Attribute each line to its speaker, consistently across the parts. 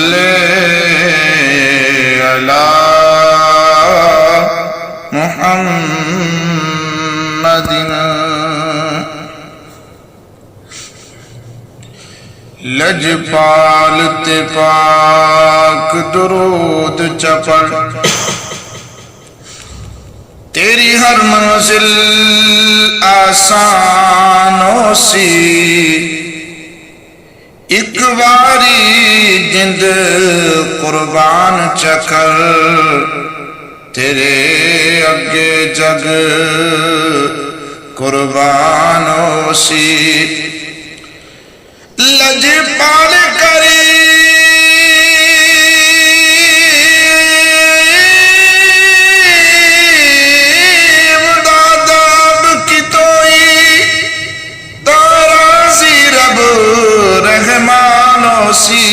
Speaker 1: सल्ले अला मुहम्मदिन। लजपाल ते पाक दुरूद चपड़, तेरी हर मंजिल आसानों सी। एक बारी जिंद कुर्बान चकर, तेरे अगे जग कुर्बानों सी। लजपाल करी दादाब की तोई, ताराजी रब रहमानों सी।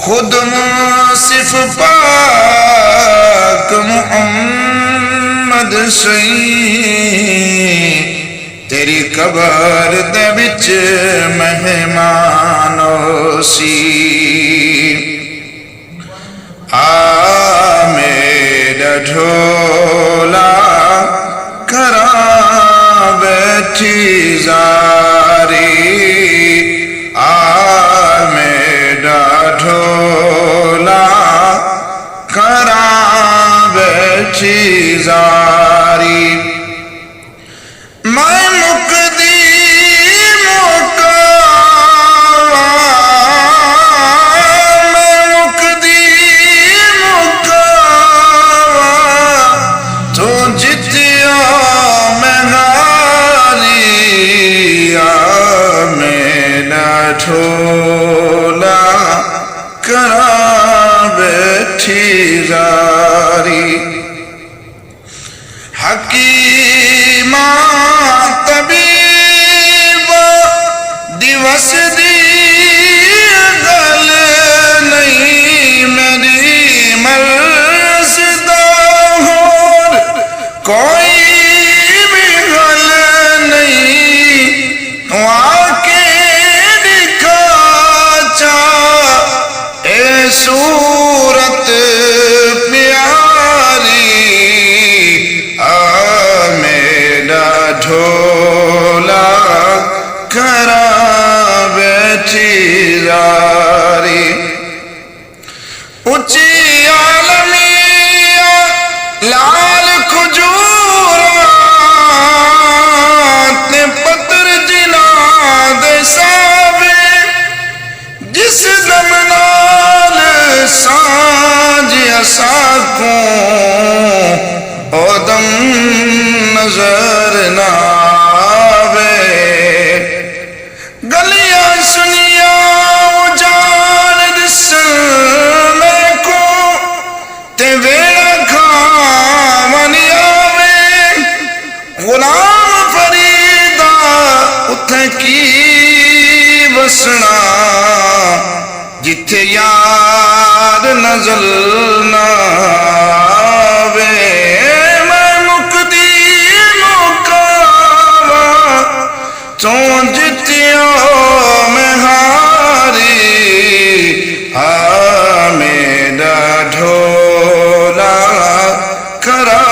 Speaker 1: खुद मुंसिफ पाक मुहम्मद सही, तेरी कबर दे विच मेहमानों सी। आ मेरा ढोला करा बैठी जारी, आ मेरा ढोला करा बैठी जारी। मैं मुकदी मुकावा, मैं मुकदी मुकावा, तो जितिया मैं हारिया। मेरा ढोला करा बैठी जारी। हकीमा तबीब दिवस दी गल नहीं, मेरी मर्ज़ दा होर कोई भी गल नहीं। तू आके दिखा चा ए सूरत प्यारी, ढोला करा बैठी जारी। ऊंची आलमिया लाल खजूरात ने पत्र जिना दे सावे, जिस दमनाल सांझ असाको ओदम नजर ना आवे। गलियां सुनिया जान दिसन को, ते वेड़ा खावन आवे। गुलाम फरीदा उथे की बसना, जिथे यार नजर ना आवे। तो जितियो में हारी, आ मेरा ढोला करा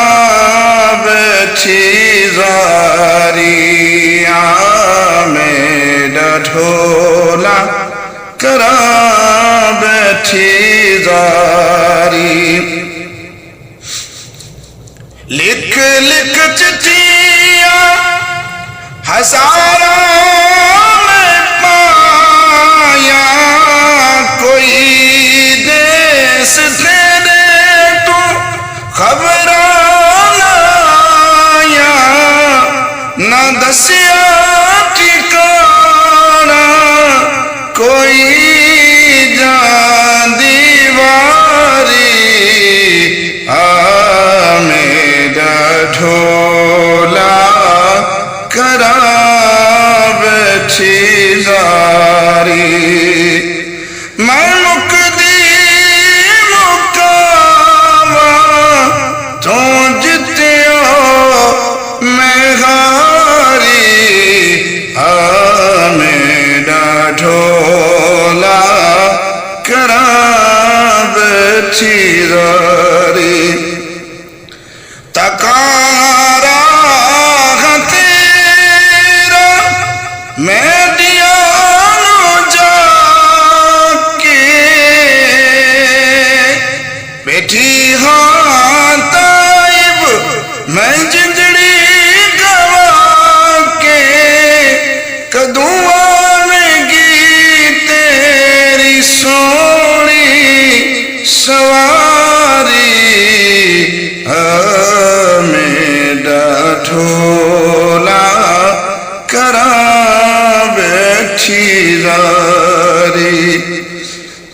Speaker 1: बैठी जारी। आ मेरा ढोला करा बैठी जारी। लिख लिख चिट्ठिया हजारा में पाया, कोई देश तेरे तू खबर आया। न दसिया ठिकाना कोई जान दीवारी। आ मेरा ढोला करा बैठी जारी। मैं मुकदी मुकावा, तो जितियो मैं हारी। आ मेरा ढोला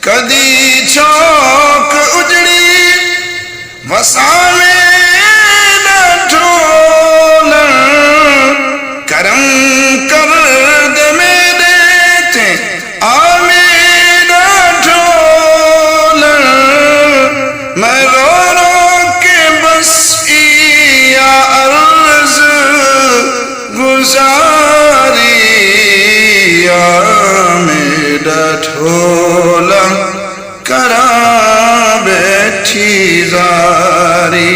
Speaker 1: कदी चौक उजड़ी वसावे न ढोल करम कर दे मेरे ते आमे न ढोल मैं रो रो के बस या अर्ज गुजारी मेरा ढोल करा बैठी जारी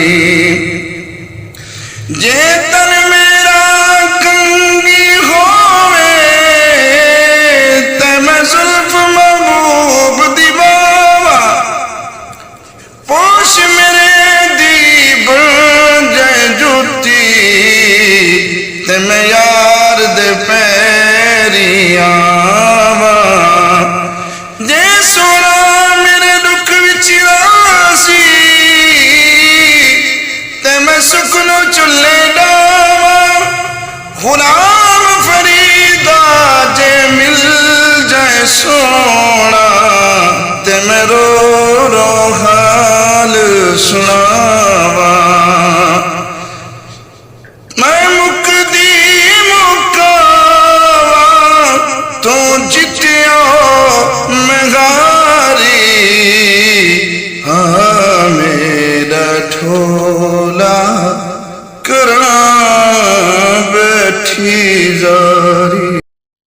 Speaker 1: जे तन मेरा कंगी होवे ते मैं जुल्फ महबूब दीवावा पोश मेरे दीब जय जुती ते मैं यार दे पैरिया जे सोना मेरे दुख विच रासी ते मैं सुखनो चुल्ले डावा गुलाम फरीदा जे मिल जाए सोना ते मैं रो रो हाल सुनावा